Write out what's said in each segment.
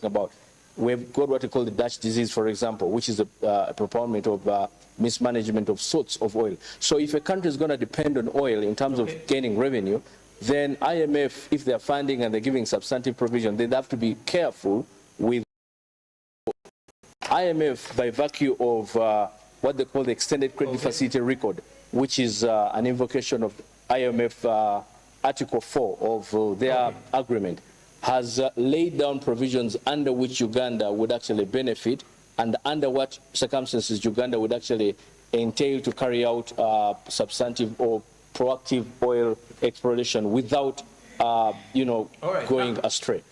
about. We've got what we call the Dutch disease, for example, which is a proponent of mismanagement of sorts of oil. So if a country is going to depend on oil in terms of gaining revenue, then IMF, if they're funding and they're giving substantive provision, they'd have to be careful with IMF by virtue of what they call the extended credit facility record, which is an invocation of IMF Article 4 of their agreement, has laid down provisions under which Uganda would actually benefit and under what circumstances Uganda would actually entail to carry out substantive or proactive oil exploration without, going astray.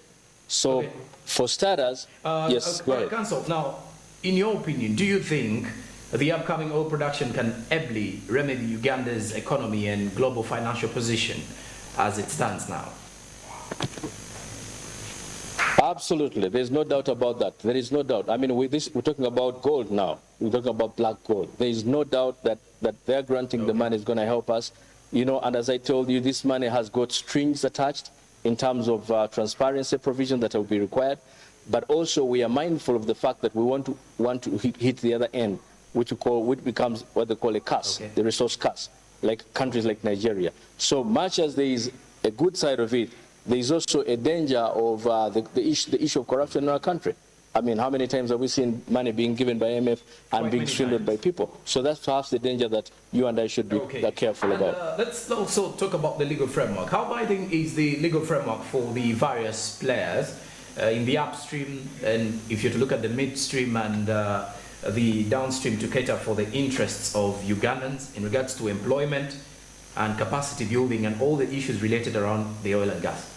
So for starters, yes, go ahead. Council, now, in your opinion, do you think the upcoming oil production can ably remedy Uganda's economy and global financial position as it stands now? Absolutely. There's no doubt about that. There is no doubt. I mean, we're talking about gold now. We're talking about black gold. There is no doubt that they're granting the money is going to help us. And as I told you, this money has got strings attached in terms of transparency provision that will be required. But also we are mindful of the fact that we want to hit the other end, which becomes what they call a curse, the resource curse, like countries like Nigeria. So much as there is a good side of it, there is also a danger of the issue of corruption in our country. I mean, how many times have we seen money being given by IMF and being swindled by people? So that's perhaps the danger that you and I should be careful about. Let's also talk about the legal framework. How binding is the legal framework for the various players in the upstream, and if you're to look at the midstream and the downstream, to cater for the interests of Ugandans in regards to employment and capacity building and all the issues related around the oil and gas?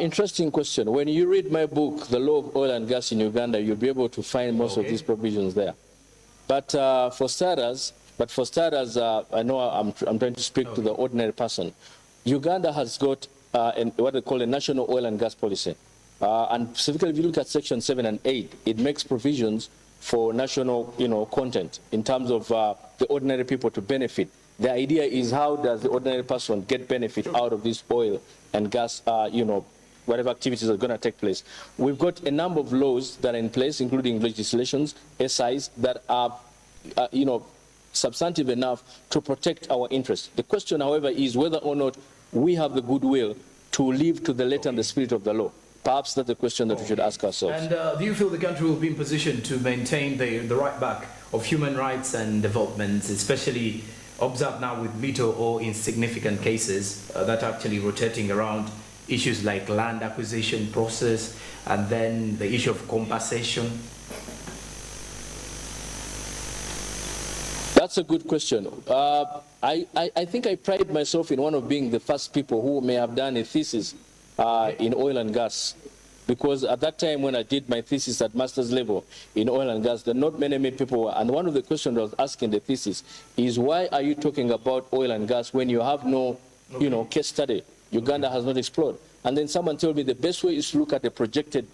Interesting question. When you read my book, The Law of Oil and Gas in Uganda, you'll be able to find most of these provisions there. But for starters, I know I'm trying to speak to the ordinary person. Uganda has got what they call a national oil and gas policy. And specifically, if you look at Section 7 and 8, it makes provisions for national, content in terms of the ordinary people to benefit. The idea is, how does the ordinary person get benefit out of this oil and gas, whatever activities are going to take place. We've got a number of laws that are in place, including legislations, SIs, that are, substantive enough to protect our interests. The question, however, is whether or not we have the goodwill to live to the letter and the spirit of the law. Perhaps that's the question that we should ask ourselves. And do you feel the country will be in position to maintain the right back of human rights and development, especially observed now with little or insignificant cases that are actually rotating around issues like land acquisition process and then the issue of compensation? That's a good question. I think I pride myself in one of being the first people who may have done a thesis in oil and gas, because at that time when I did my thesis at master's level in oil and gas, there not many people were, and one of the questions I was asking the thesis is, why are you talking about oil and gas when you have no, case study? Uganda has not explored. And then someone told me the best way is to look at a projected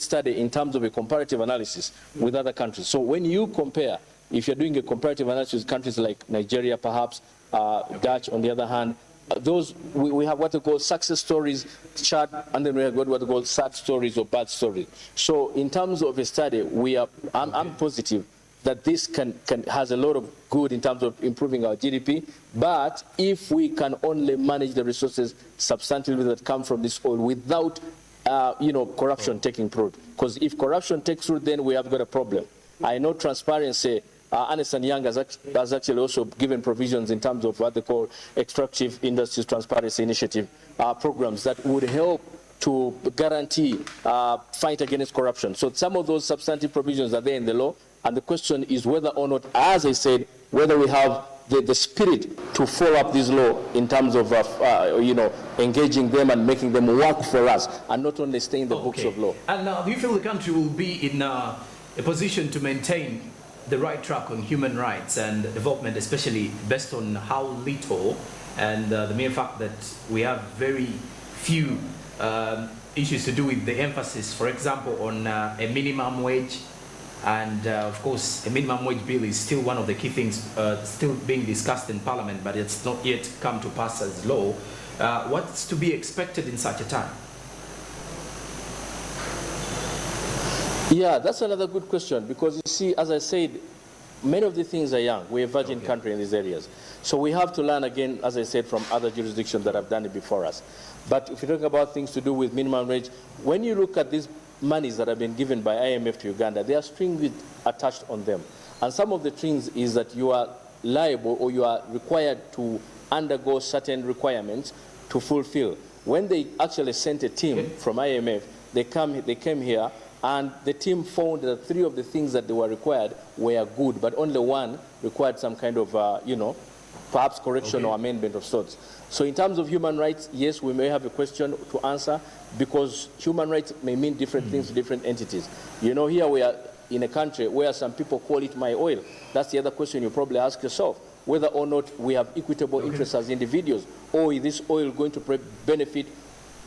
study in terms of a comparative analysis with other countries. So when you compare, if you're doing a comparative analysis with countries like Nigeria, perhaps, Dutch on the other hand, we have what we call success stories chart, and then we have what we call sad stories or bad stories. So in terms of a study, I'm positive that this has a lot of good in terms of improving our GDP, but if we can only manage the resources substantively that come from this oil without corruption taking root. Because if corruption takes root, then we have got a problem. I know transparency, Ernst & Young has actually also given provisions in terms of what they call extractive industries transparency initiative programs that would help to guarantee fight against corruption. So some of those substantive provisions are there in the law, and the question is whether or not, as I said, whether we have the spirit to follow up this law in terms of engaging them and making them work for us, and not only stay in the books of law. And do you feel the country will be in a position to maintain the right track on human rights and development, especially based on how little and the mere fact that we have very few issues to do with the emphasis, for example, on a minimum wage? And of course, a minimum wage bill is still one of the key things still being discussed in Parliament, but it's not yet come to pass as law. What's to be expected in such a time? Yeah, that's another good question, because you see, as I said, many of the things are young. We're a virgin country in these areas. So we have to learn again, as I said, from other jurisdictions that have done it before us. But if you talk about things to do with minimum wage, when you look at these monies that have been given by IMF to Uganda, there are strings attached on them. And some of the strings is that you are liable, or you are required to undergo certain requirements to fulfill. When they actually sent a team from IMF, they came here, and the team found that 3 of the things that they were required were good, but only 1 required some kind of, perhaps correction or amendment of sorts. So in terms of human rights, yes, we may have a question to answer, because human rights may mean different things to different entities. You know, here we are in a country where some people call it my oil. That's the other question you probably ask yourself, whether or not we have equitable interests as individuals, or is this oil going to benefit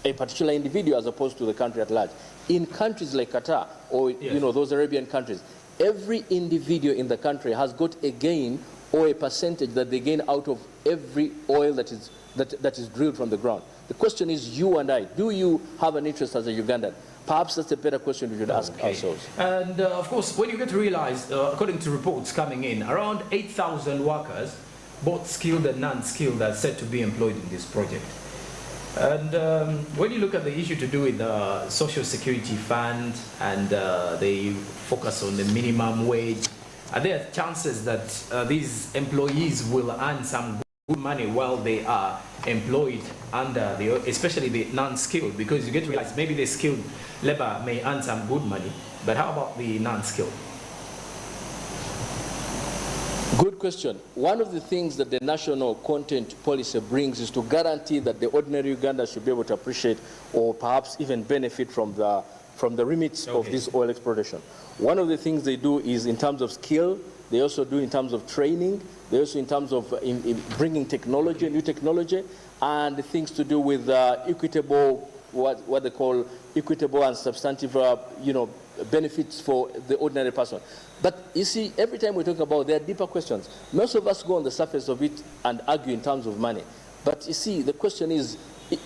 a particular individual as opposed to the country at large. In countries like Qatar, or those Arabian countries, every individual in the country has got a gain or a percentage that they gain out of every oil that is drilled from the ground. The question is, you and I, do you have an interest as a Ugandan? Perhaps that's a better question we should ask ourselves. And of course, when you get to realize, according to reports coming in, around 8,000 workers, both skilled and non-skilled, are said to be employed in this project. And when you look at the issue to do with the Social Security Fund, and they focus on the minimum wage, are there chances that these employees will earn some good money while they are employed under especially the non-skilled? Because you get to realize maybe the skilled labor may earn some good money, but how about the non-skilled? Good question. One of the things that the national content policy brings is to guarantee that the ordinary Uganda should be able to appreciate, or perhaps even benefit from the remits of this oil exploration. One of the things they do is in terms of skill. They also do in terms of training. They also in terms of in bringing technology, new technology, and things to do with equitable, what they call equitable and substantive, benefits for the ordinary person. But you see, every time we talk about, there are deeper questions. Most of us go on the surface of it and argue in terms of money. But you see, the question is,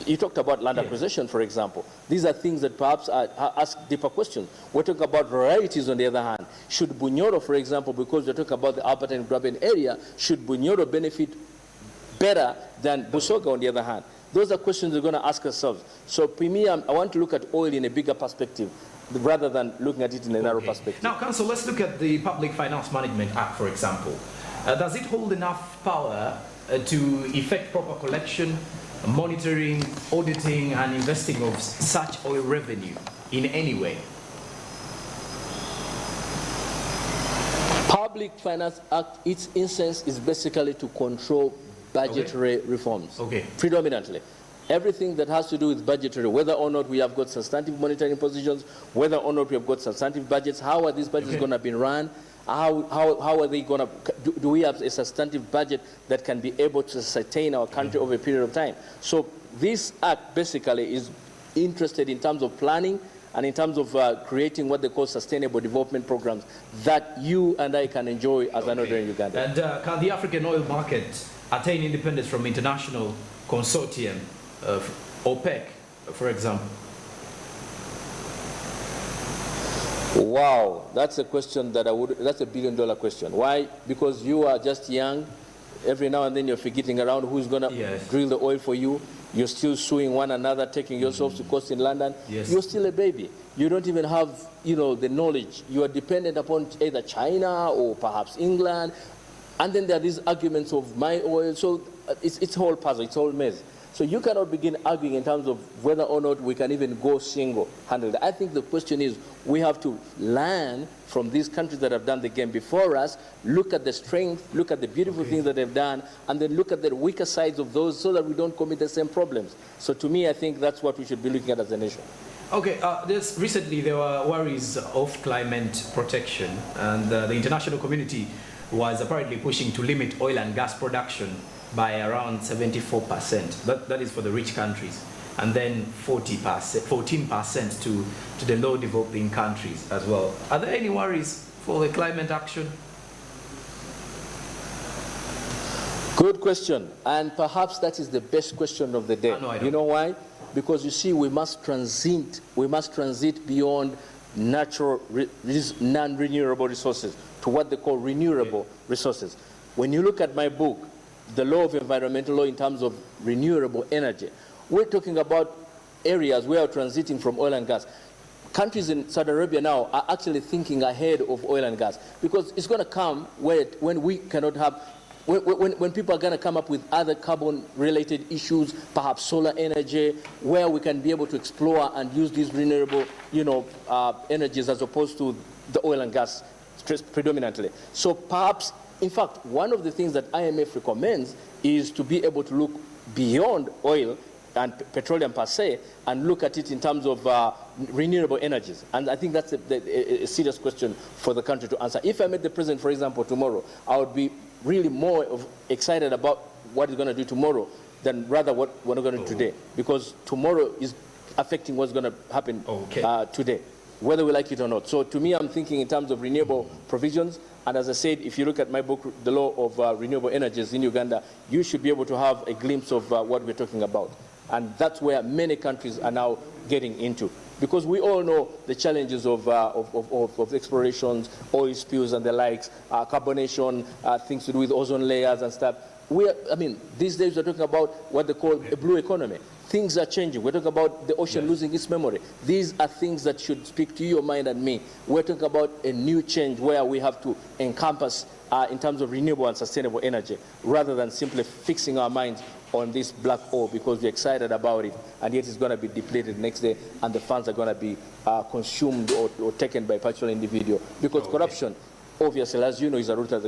you talked about land acquisition, for example. These are things that perhaps ask deeper questions. We're talking about royalties on the other hand. Should Bunyoro, for example, because we're talking about the Alberta and Graben area, should Bunyoro benefit better than Busoga on the other hand? Those are questions we're going to ask ourselves. So for me, I want to look at oil in a bigger perspective, rather than looking at it in a narrow perspective. Now, Council, let's look at the Public Finance Management Act, for example. Does it hold enough power to effect proper collection, monitoring, auditing, and investing of such oil revenue in any way? Public Finance Act, its essence is basically to control budgetary reforms, predominantly. Everything that has to do with budgetary, whether or not we have got substantive monitoring positions, whether or not we have got substantive budgets, how are these budgets going to be run? How are they going to, do we have a substantive budget that can be able to sustain our country over a period of time? So this act basically is interested in terms of planning and in terms of creating what they call sustainable development programs that you and I can enjoy as an ordinary Ugandan. And can the African oil market attain independence from international consortium, OPEC, for example? Wow, that's a question that that's a billion-dollar question. Why? Because you are just young. Every now and then you're forgetting around who's going to drill the oil for you. You're still suing one another, taking yourself to court in London. You're still a baby. You don't even have, the knowledge. You are dependent upon either China or perhaps England. And then there are these arguments of my oil. So it's a whole puzzle, it's all maze. So you cannot begin arguing in terms of whether or not we can even go single-handed. I think the question is, we have to learn from these countries that have done the game before us, look at the strength, look at the beautiful things that they've done, and then look at the weaker sides of those so that we don't commit the same problems. So to me, I think that's what we should be looking at as a nation. Okay, recently there were worries of climate protection, and the international community was apparently pushing to limit oil and gas production by around 74%. That is for the rich countries, and then 14% to the low developing countries as well. Are there any worries for the climate action? Good question, and perhaps that is the best question of the day. I know. You know why? Because you see, we must transit beyond natural, non-renewable resources to what they call renewable resources. When you look at my book, The Law of Environmental Law in terms of renewable energy, we're talking about areas where we're transiting from oil and gas. Countries in Saudi Arabia now are actually thinking ahead of oil and gas, because it's going to come when we cannot have, when people are going to come up with other carbon-related issues, perhaps solar energy, where we can be able to explore and use these renewable, energies as opposed to the oil and gas predominantly. So perhaps, in fact, one of the things that IMF recommends is to be able to look beyond oil and petroleum per se, and look at it in terms of renewable energies. And I think that's a serious question for the country to answer. If I met the president, for example, tomorrow, I would be really more excited about what he's going to do tomorrow than rather what we're going to do today, because tomorrow is affecting what's going to happen today, whether we like it or not. So to me, I'm thinking in terms of renewable provisions. And as I said, if you look at my book, The Law of Renewable Energies in Uganda, you should be able to have a glimpse of what we're talking about. And that's where many countries are now getting into. Because we all know the challenges of explorations, oil spills and the likes, carbonation, things to do with ozone layers and stuff. These days we're talking about what they call a blue economy. Things are changing. We're talking about the ocean losing its memory. These are things that should speak to your mind and me. We're talking about a new change where we have to encompass in terms of renewable and sustainable energy, rather than simply fixing our minds on this black hole because we're excited about it, and yet it's going to be depleted next day, and the funds are going to be consumed or taken by a particular individual. Because corruption, obviously, as you know, is a root of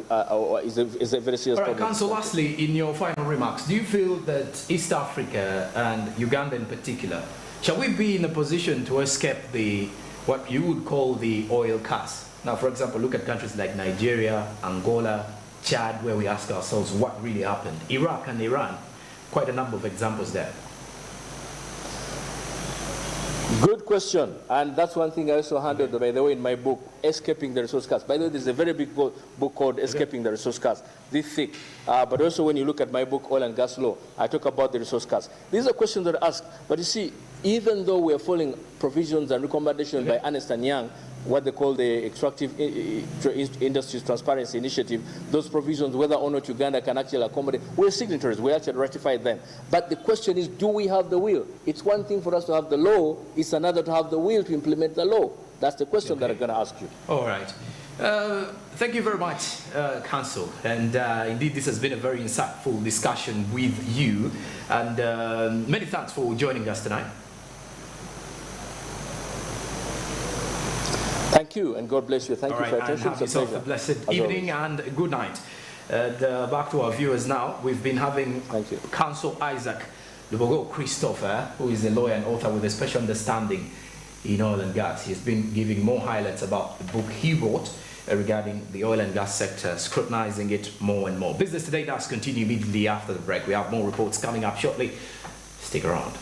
is a very serious problem. Council, lastly, in your final remarks, do you feel that East Africa and Uganda in particular, shall we be in a position to escape what you would call the oil curse? Now, for example, look at countries like Nigeria, Angola, Chad, where we ask ourselves what really happened. Iraq and Iran, quite a number of examples there. Good question, and that's one thing I also handled, by the way, in my book, Escaping the Resource Curse. By the way, there's a very big book called Escaping the Resource Curse, this thick. But also when you look at my book, Oil and Gas Law, I talk about the resource curse. These are questions that are asked, but you see, even though we are following provisions and recommendations by Ernst & Young, what they call the Extractive Industries Transparency Initiative, those provisions, whether or not Uganda can actually accommodate, we're signatories, we actually ratified them. But the question is, do we have the will? It's one thing for us to have the law, it's another to have the will to implement the law. That's the question that I'm going to ask you. All right. Thank you very much, Council. And indeed, this has been a very insightful discussion with you. And many thanks for joining us tonight. Thank you, and God bless you. Thank you for your attention. Have yourself a blessed evening and good night. Back to our viewers now. We've been having Council Isaac Lubogo Christopher, who is a lawyer and author with a special understanding in oil and gas. He's been giving more highlights about the book he wrote regarding the oil and gas sector, scrutinizing it more and more. Business Today does continue immediately after the break. We have more reports coming up shortly. Stick around.